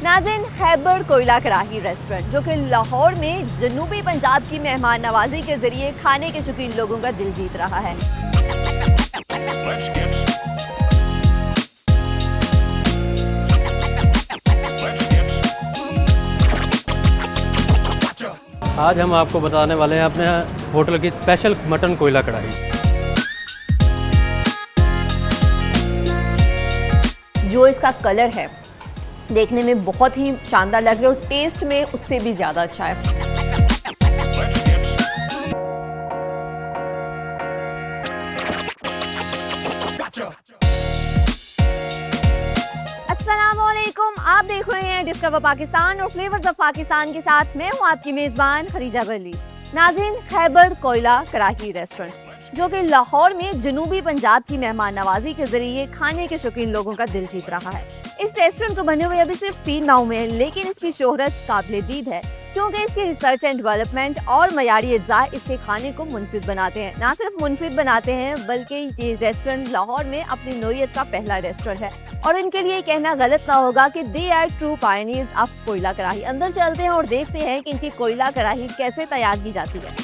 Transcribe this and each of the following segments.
नाज़रीन, खैबर कोयला कढ़ाई रेस्टोरेंट जो कि लाहौर में जनूबी पंजाब की मेहमान नवाजी के जरिए खाने के शौकीन लोगों का दिल जीत रहा है। आज हम आपको बताने वाले हैं अपने होटल की स्पेशल मटन कोयला कढ़ाई। जो इसका कलर है देखने में बहुत ही शानदार लग रहा है और टेस्ट में उससे भी ज़्यादा अच्छा है। अस्सलामुअलैकुम, आप देख रहे हैं डिस्कवर पाकिस्तान और फ्लेवर्स ऑफ पाकिस्तान के साथ मैं हूं आपकी मेज़बान खरीजा बरली। नाज़रीन, खैबर कोयला कढ़ाई रेस्टोरेंट जो कि लाहौर में जनूबी पंजाब की मेहमान नवाजी के जरिए खाने के शौकीन लोगों का दिल जीत रहा है। इस रेस्टोरेंट को बने हुए अभी सिर्फ 3 माह में है, लेकिन इसकी शोहरत काबिल-ए-दीद है क्योंकि इसकी रिसर्च एंड डेवलपमेंट और मयारी अज्जा इसके खाने को मुनफिद बनाते हैं। ना सिर्फ मुनफिद बनाते हैं बल्कि ये रेस्टोरेंट लाहौर में अपनी नौइयत का पहला रेस्टोरेंट है और इनके लिए कहना गलत ना होगा कि they are true pioneers of कोयला कढ़ाई। अंदर चलते हैं और देखते हैं कि इनकी कोयला कढ़ाई कैसे तैयार की जाती है।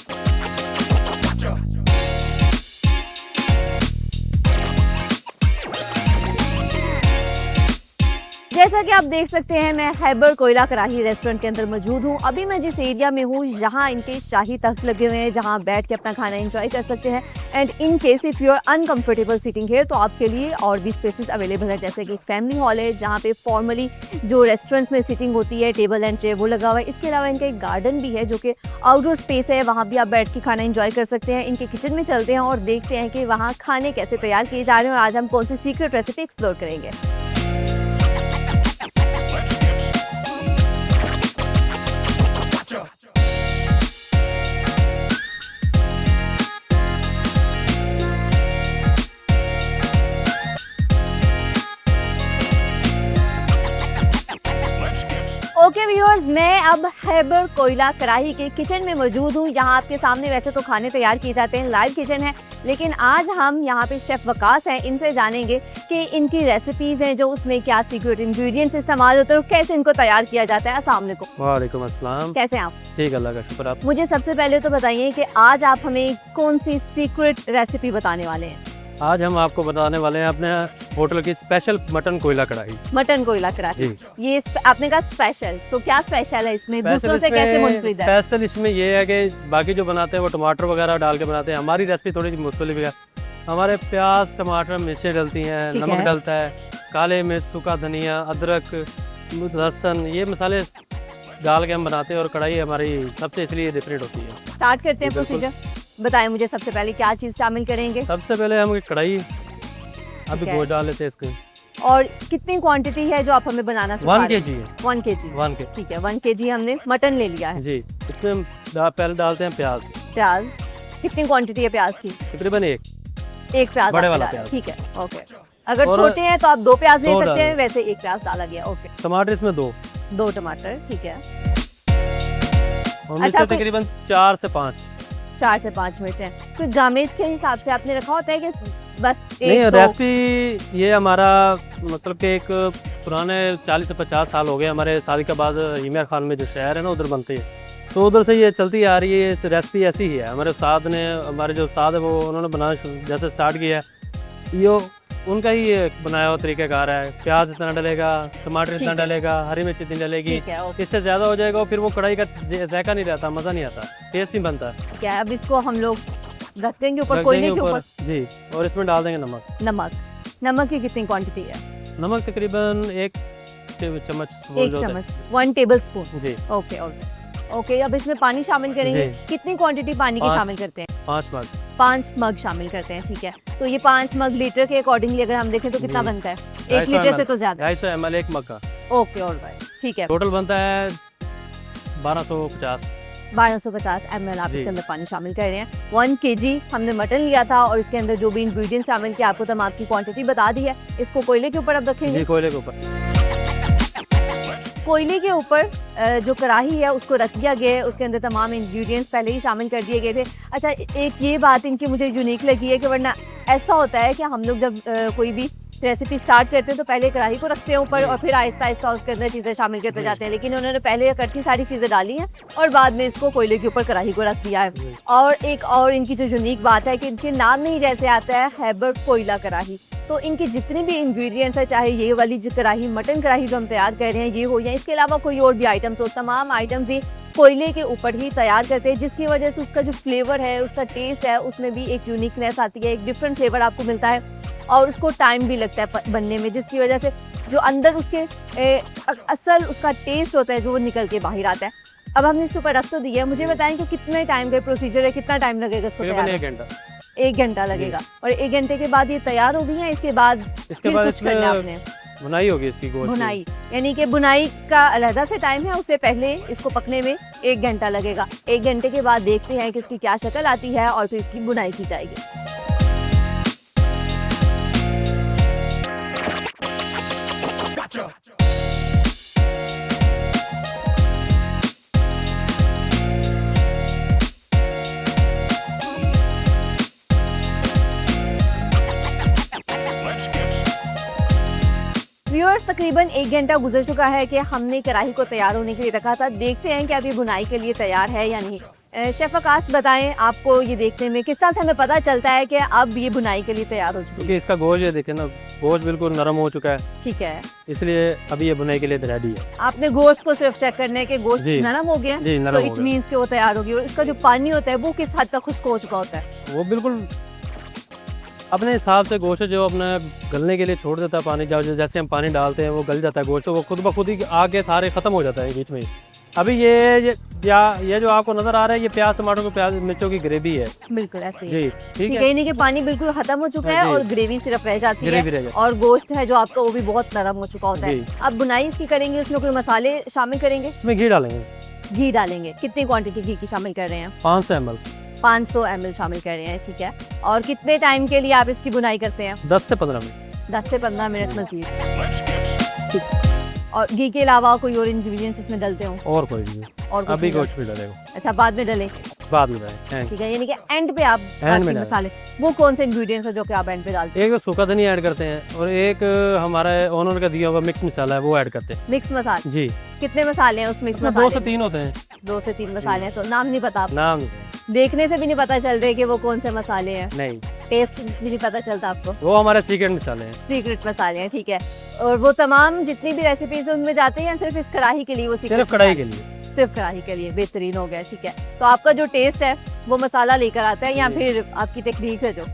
जैसा कि आप देख सकते हैं, मैं खैबर कोयला कढ़ाई रेस्टोरेंट के अंदर मौजूद हूँ। अभी मैं जिस एरिया में हूँ यहाँ इनके शाही तख्त लगे हुए हैं जहाँ बैठ के अपना खाना एंजॉय कर सकते हैं। And in case if you are uncomfortable sitting here तो आपके लिए और भी स्पेसेस अवेलेबल है, जैसे कि फैमिली हॉल है जहाँ पे फॉर्मली जो रेस्टोरेंट्स में सिटिंग होती है, टेबल एंड चेयर वो लगा हुआ है। इसके अलावा इनका एक गार्डन भी है जो कि आउटडोर स्पेस है, वहाँ भी आप बैठ के खाना एंजॉय कर सकते हैं। इनके किचन में चलते हैं और देखते हैं कि वहाँ खाने कैसे तैयार किए जा रहे हैं और आज हम कौन सी सीक्रेट रेसिपी एक्सप्लोर करेंगे। ओके व्यूअर्स, मैं अब खैबर कोयला कढ़ाई के किचन में मौजूद हूँ। यहाँ आपके सामने वैसे तो खाने तैयार किए जाते हैं, लाइव किचन है, लेकिन आज हम यहाँ पे शेफ़ वकास हैं, इनसे जानेंगे कि इनकी रेसिपीज़ हैं जो उसमें क्या सीक्रेट इंग्रेडिएंट्स इस्तेमाल होते हैं और कैसे इनको तैयार किया जाता है। अस्सलाम वालेकुम। वालेकुम अस्सलाम। कैसे हैं आप? ठीक, अल्लाह का शुक्र। आप मुझे सबसे पहले तो बताइए कि आज आप हमें कौन सी सीक्रेट रेसिपी बताने वाले हैं? आज हम आपको बताने वाले हैं अपने होटल की स्पेशल मटन कोयला कढ़ाई। मटन कोयला कढ़ाई, ये आपने कहा स्पेशल, तो क्या स्पेशल है इसमें? दूसरों से कैसे मुनफरिद है? स्पेशल इसमें ये है कि बाकी जो बनाते हैं वो टमाटर वगैरह डाल के बनाते हैं, हमारी रेसिपी थोड़ी मुख्तलिफ है। हमारे प्याज, टमाटर, मिर्चें डलती हैं, नमक डलता है, काले मिर्च, सूखा धनिया, अदरक, लहसुन, ये मसाले डाल के हम बनाते हैं और कढ़ाई हमारी सबसे इसलिए डिफरेंट होती है। स्टार्ट करते हैं प्रोसीजर। बताएं मुझे सबसे पहले क्या चीज़ शामिल करेंगे? सबसे पहले हम कढ़ाई अभी गोश्त डाल लेते हैं इसके। और कितनी क्वांटिटी है जो आप हमें बनाना सिखा रहे हैं? 1 kg है। 1 kg। 1 kg, ठीक है, 1 kg हमने मटन ले लिया है। जी। इसमें हम पहले डालते हैं प्याज। प्याज कितनी क्वांटिटी है प्याज की? तकरीबन एक प्याज, बड़े वाला प्याज। ठीक है, ओके। अगर छोटे हैं तो आप 2 प्याज ले सकते हैं, वैसे 1 प्याज डाला गया। ओके। टमाटर इसमें 2 टमाटर, ठीक है। और मिर्च तकरीबन 4 से 5 मिर्चें। कोई गामेज के हिसाब से आपने रखा होता है कि बस नहीं? रेसिपी ये हमारा मतलब कि एक पुराने 40 से 50 साल हो गए हमारे शादी के बाद ईमिया खान में जो शहर है ना उधर बनती है, तो उधर से ये चलती आ रही है। इस रेसिपी ऐसी ही है। हमारे उस्ताद ने, हमारे जो उस्ताद है वो उन्होंने बनाना जैसे स्टार्ट किया है, ये उनका ही बनाया हुआ तरीक़ाकार है। प्याज इतना डलेगा, टमाटर इतना डलेगा, हरी मिर्च इतनी डलेगी, इससे ज़्यादा हो जाएगा फिर वो कढ़ाई का जायका नहीं रहता, मज़ा नहीं आता, टेस्ट नहीं बनता। क्या अब इसको हम लोग रख देंगे ऊपर कोयले के ऊपर? जी। और इसमें डाल देंगे नमक। नमक की कितनी क्वांटिटी है? नमक तकरीबन 1 चम्मच। 1 चम्मच, 1 टेबल स्पून। जी। ओके। अब इसमें पानी शामिल करेंगे। कितनी क्वांटिटी पानी की शामिल करते हैं? 5 मग शामिल करते हैं, ठीक है। तो ये 5 मग लीटर के अकॉर्डिंगली अगर हम देखें तो कितना बनता है? 1 लीटर से तो ज्यादा। 250 ml 1 मग का। ओके, ऑलराइट, ठीक है। टोटल बनता है 1250 ml आप इसके अंदर पानी शामिल कर रहे हैं। 1 kg हमने मटन लिया था और इसके अंदर जो भी इंग्रेडिएंट्स शामिल किए आपको तमाम की क्वांटिटी बता दी है। इसको कोयले के ऊपर अब रखेंगे। जी, कोयले के ऊपर। कोयले के ऊपर जो कढ़ाई है उसको रख दिया गया है, उसके अंदर तमाम इंग्रेडिएंट्स पहले ही शामिल कर दिए गए थे। अच्छा, एक ये बात इनकी मुझे यूनिक लगी है कि वरना ऐसा होता है कि हम लोग जब कोई भी रेसिपी स्टार्ट करते हैं तो पहले कढ़ाई को रखते हैं ऊपर और फिर आहिस्ता आहिस्ता उसके अंदर चीज़ें शामिल करते जाते हैं, लेकिन उन्होंने पहले इकट्ठी सारी चीज़ें डाली हैं और बाद में इसको कोयले के ऊपर कढ़ाई को रख दिया है। और एक और इनकी जो यूनिक बात है कि इनके नाम में ही जैसे आता है खैबर कोयला कढ़ाई, तो इनके जितने भी इंग्रेडिएंट्स है, चाहे ये वाली जो कढ़ाई मटन कढ़ाई जो हम तैयार कर रहे हैं ये हो या इसके अलावा कोई और भी आइटम्स हो, तमाम आइटम्स ये कोयले के ऊपर ही तैयार करते हैं, जिसकी वजह से उसका जो फ्लेवर है, उसका टेस्ट है, उसमें भी एक यूनिकनेस आती है, एक डिफरेंट फ्लेवर आपको मिलता है और उसको टाइम भी लगता है बनने में, जिसकी वजह से जो अंदर उसके असल उसका टेस्ट होता है जो वो निकल के बाहर आता है। अब हमने इसके ऊपर रख तो दिया है, मुझे बताएं कि कितने टाइम का प्रोसीजर है, कितना टाइम लगेगा इसको तैयार? 1 घंटा। 1 घंटा लगेगा। और 1 घंटे के बाद ये तैयार हो गई है, इसके बाद कुछ करना है आपने? बुनाई होगी इसकी गोश्त की। बुनाई यानी कि बुनाई का अलहदा से टाइम है, उससे पहले इसको पकने में 1 घंटा लगेगा। 1 घंटे के बाद देखते हैं कि इसकी क्या शक्ल आती है और फिर इसकी बुनाई की जाएगी। व्यूअर्स, तकरीबन 1 घंटा गुजर चुका है कि हमने कढ़ाई को तैयार होने के लिए रखा था। देखते हैं कि अब ये बुनाई के लिए तैयार है या नहीं। शेफ आकाश बताएं, आपको ये देखने में किस तरह से हमें पता चलता है कि अब ये बुनाई के लिए तैयार हो चुकी है? क्योंकि इसका गोश्त ये देखें ना, गोश्त बिल्कुल नरम हो चुका है। ठीक है, इसलिए अभी ये बुनाई के लिए रेडी है। आपने गोश्त को सिर्फ चेक करने के गोश्त नरम हो गया, जी, नरम तो हो इट गया। मीन्स कि वो तैयार होगी। और इसका जो पानी होता है वो किस हद तक खुश्क हो चुका होता है? वो बिल्कुल अपने हिसाब से गोश्त जो अपना गलने के लिए छोड़ देता है पानी, जैसे हम पानी डालते हैं वो गल जाता है गोश्त, तो वो खुद ब खुद ही आके सारे ख़त्म हो जाता है बीच में ही। अभी ये जो आपको नज़र आ रहा है ये प्याज टमाटर को प्याज मिर्चों की ग्रेवी है। बिल्कुल ऐसे ही। जी, ठीक है। यानी कि पानी बिल्कुल खत्म हो चुका है जी। और ग्रेवी सिर्फ रह जाती ग्रेवी रह है जाती और गोश्त है जो आपका वो भी बहुत नरम हो चुका होता है। जी। अब बुनाई इसकी करेंगे, उसमें कोई मसाले शामिल करेंगे? इसमें घी डालेंगे। घी डालेंगे। कितनी क्वांटिटी घी की शामिल कर रहे हैं? 500 ml। 500 ml शामिल कर रहे हैं, ठीक है। और कितने टाइम के लिए आप इसकी बुनाई करते हैं? 10 से 15 मिनट। 10 से 15 मिनट मजीद। और घी के अलावा कोई और इंग्रेडिएंट्स इसमें डलते हो? और कोई नहीं, और कुछ अभी नहीं गोश्त भी डालेगा, अच्छा, बाद में डले? बाद में डालें। ठीक है, यानी कि एंड पे आप एंड में बाकी मसाले, वो कौन से इंग्रेडिएंट्स है जो कि आप एंड पे डालते हैं? एक तो सूखा धनिया ऐड करते हैं और एक हमारा ओनर का दिया हुआ मिक्स मसाला है वो ऐड करते हैं। मिक्स मसाले? जी। कितने मसाले हैं उस मिक्स इसमें मसाले 2 से 3 होते हैं। 2 से 3 मसाले हैं, तो नाम नहीं पता? नाम देखने से भी नहीं पता चल रहे कि वो कौन से मसाले हैं? नहीं, टेस्ट भी नहीं पता चलता आपको? वो हमारे सीक्रेट मसाले हैं। सीक्रेट मसाले हैं, ठीक है। और वो तमाम जितनी भी रेसिपीज है उनमें जाते हैं या सिर्फ इस कढ़ाई के लिए? वो सिर्फ कढ़ाई के लिए। सिर्फ कढ़ाई के लिए, बेहतरीन हो गया, ठीक है। तो आपका जो टेस्ट है वो मसाला लेकर आता है या फिर आपकी टेक्निक है? जो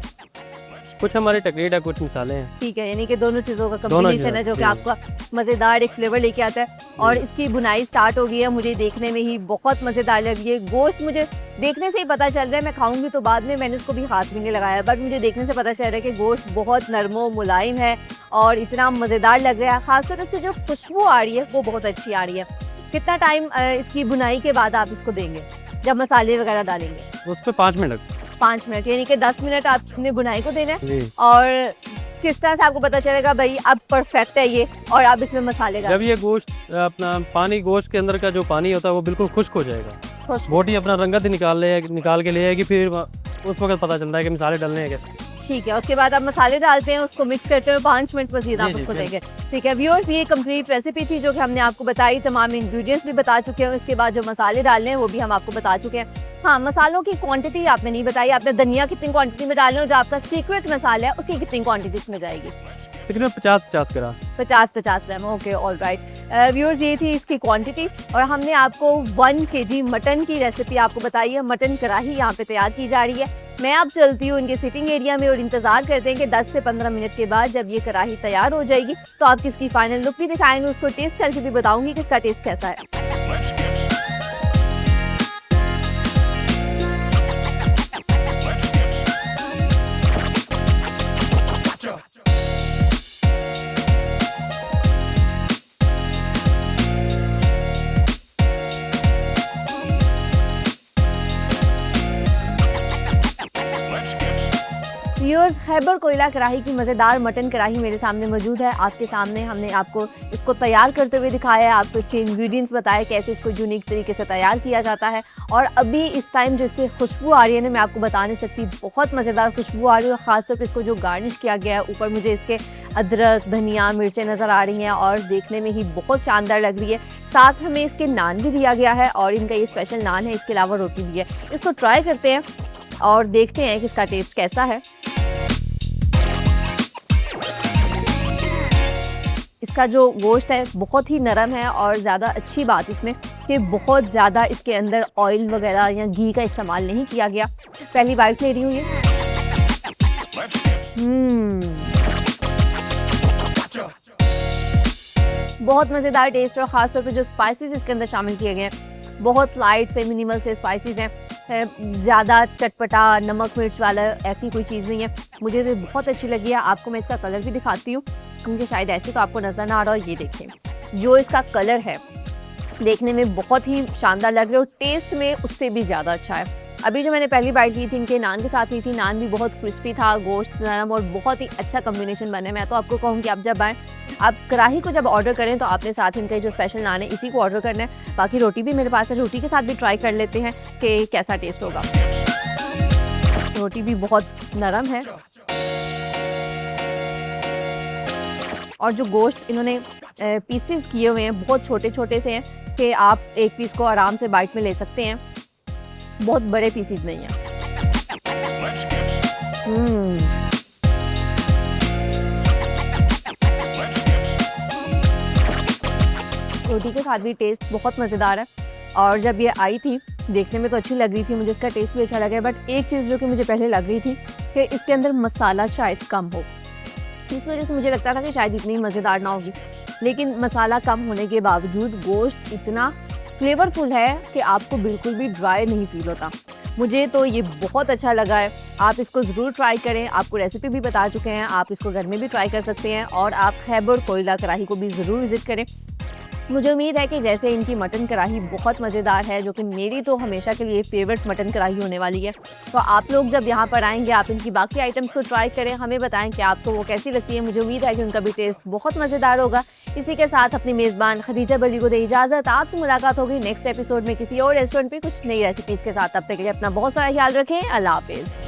कुछ हमारी टेक्निक है, कुछ मसाले हैं। ठीक है, यानी कि दोनों चीज़ों का कॉम्बिनेशन है जो कि आपका मज़ेदार एक फ्लेवर लेके आता है। और इसकी बुनाई स्टार्ट हो गई है, मुझे देखने में ही बहुत मज़ेदार लग रही है। गोश्त मुझे देखने से ही पता चल रहा है, मैं खाऊंगी तो बाद में, मैंने उसको भी हाथ में नहीं लगाया, बट मुझे देखने से पता चल रहा है कि गोश्त बहुत नरमो मुलायम है और इतना मज़ेदार लग रहा है। ख़ासतौर से जो खुशबू आ रही है वो बहुत अच्छी आ रही है। कितना टाइम इसकी बुनाई के बाद आप इसको देंगे जब मसाले वगैरह डालेंगे? उस पर 5 मिनट। 5 मिनट, यानी कि 10 मिनट आपने बुनाई को देना है। जी। और किस तरह से आपको पता चलेगा भाई अब परफेक्ट है ये और अब इसमें मसाले डाल? जब ये गोश्त अपना पानी, गोश्त के अंदर का जो पानी होता है वो बिल्कुल खुश्क हो जाएगा, बोटी अपना रंगत ही निकाल के ले आएगी, फिर उस वक्त पता चलता है कि मसाले डालने हैं क्या। ठीक है, उसके बाद आप मसाले डालते हैं, उसको मिक्स करते हैं, 5 मिनट मजीद आप जी, उसको जी। देंगे। ठीक है व्यूअर्स, ये कंप्लीट रेसिपी थी जो कि हमने आपको बताई, तमाम इंग्रेडिएंट्स भी बता चुके हैं। इसके बाद जो मसाले डालने हैं वो भी हम आपको बता चुके हैं। हाँ, मसालों की क्वांटिटी आपने नहीं बताई, आपने धनिया कितनी क्वांटिटी में डालना है और जो आपका सीक्रेट मसाला है उसकी कितनी क्वांटिटी इसमें जाएगी? तकरीबन 50-50 ग्राम। 50-50 ग्राम, ओके, ऑल राइट। व्यूअर्स, ये थी इसकी क्वांटिटी और हमने आपको 1 kg मटन की रेसिपी आपको बताई है। मटन कढ़ाई यहाँ पे तैयार की जा रही है। मैं अब चलती हूँ इनके सिटिंग एरिया में और इंतज़ार करते हैं कि 10 से 15 मिनट के बाद जब ये कढ़ाई तैयार हो जाएगी तो आपकी इसकी फाइनल लुक भी दिखाएंगे, उसको टेस्ट करके भी बताऊंगी कि इसका टेस्ट कैसा है। व्यूअर्स, खैबर कोयला कढ़ाई की मज़ेदार मटन कढ़ाई मेरे सामने मौजूद है। आपके सामने हमने आपको इसको तैयार करते हुए दिखाया है, आपको इसके इंग्रेडिएंट्स बताए कैसे इसको यूनिक तरीके से तैयार किया जाता है। और अभी इस टाइम जो इससे खुशबू आ रही है ना, मैं आपको बता नहीं सकती, बहुत मज़ेदार खुशबू आ रही है। और ख़ासतौर पर इसको जो गार्निश किया गया है, ऊपर मुझे इसके अदरक, धनिया, मिर्चें नज़र आ रही हैं और देखने में ही बहुत शानदार लग रही है। साथ हमें इसके नान भी दिया गया है और इनका ये स्पेशल नान है, इसके अलावा रोटी भी है। इसको ट्राई करते हैं और देखते हैं कि इसका टेस्ट कैसा है। इसका जो गोश्त है बहुत ही नरम है और ज़्यादा अच्छी बात इसमें कि बहुत ज़्यादा इसके अंदर ऑयल वगैरह या घी का इस्तेमाल नहीं किया गया। पहली बाइट ले रही हूँ ये। बहुत मज़ेदार टेस्ट और ख़ासतौर पे जो स्पाइसेस इसके अंदर शामिल किए गए हैं बहुत लाइट से मिनिमल से स्पाइसेस हैं। ज़्यादा चटपटा नमक मिर्च वाला ऐसी कोई चीज़ नहीं है। मुझे तो बहुत अच्छी लगी है। आपको मैं इसका कलर भी दिखाती हूँ क्योंकि शायद ऐसे तो आपको नज़र ना आ रहा हो। ये देखें जो इसका कलर है देखने में बहुत ही शानदार लग रहा है और टेस्ट में उससे भी ज़्यादा अच्छा है। अभी जो मैंने पहली बाइट ली थी इनके नान के साथ ली थी, नान भी बहुत क्रिस्पी था, गोश्त नरम और बहुत ही अच्छा कॉम्बिनेशन बने। मैं तो आपको कहूँ कि आप जब आएँ आप कढ़ाही को जब ऑर्डर करें तो आपने साथ इनका जो स्पेशल नान है इसी को ऑर्डर करना है। बाकी रोटी भी मेरे पास है, रोटी के साथ भी ट्राई कर लेते हैं कि कैसा टेस्ट होगा। रोटी भी बहुत नरम है और जो गोश्त इन्होंने पीसेस किए हुए हैं बहुत छोटे छोटे से हैं कि आप एक पीस को आराम से बाइट में ले सकते हैं। बहुत बड़े पीसेस नहीं हैं। रोटी के साथ भी टेस्ट बहुत मज़ेदार है और जब ये आई थी देखने में तो अच्छी लग रही थी, मुझे इसका टेस्ट भी अच्छा लगा। बट एक चीज़ जो कि मुझे पहले लग रही थी कि इसके अंदर मसाला शायद कम हो, इस वजह से मुझे लगता था कि शायद इतनी मज़ेदार ना होगी। लेकिन मसाला कम होने के बावजूद गोश्त इतना फ्लेवरफुल है कि आपको बिल्कुल भी ड्राई नहीं फील होता। मुझे तो ये बहुत अच्छा लगा है। आप इसको ज़रूर ट्राई करें। आपको रेसिपी भी बता चुके हैं, आप इसको घर में भी ट्राई कर सकते हैं और आप खैबर कोयला कढ़ाही को भी ज़रूर विज़िट करें। मुझे उम्मीद है कि जैसे इनकी मटन कढ़ाही बहुत मज़ेदार है, जो कि मेरी तो हमेशा के लिए फेवरेट मटन कढ़ाही होने वाली है, तो आप लोग जब यहाँ पर आएंगे आप इनकी बाकी आइटम्स को ट्राई करें, हमें बताएं कि आपको वो कैसी लगती है। मुझे उम्मीद है कि उनका भी टेस्ट बहुत मज़ेदार होगा। इसी के साथ अपनी मेज़बान खदीजा बली को दे इजाज़त। आपसे मुलाकात होगी नेक्स्ट एपिसोड में किसी और रेस्टोरेंट पर कुछ नई रेसिपीज़ के साथ। तब तक के लिए अपना बहुत सारा ख्याल रखें। अल्लाह हाफिज़।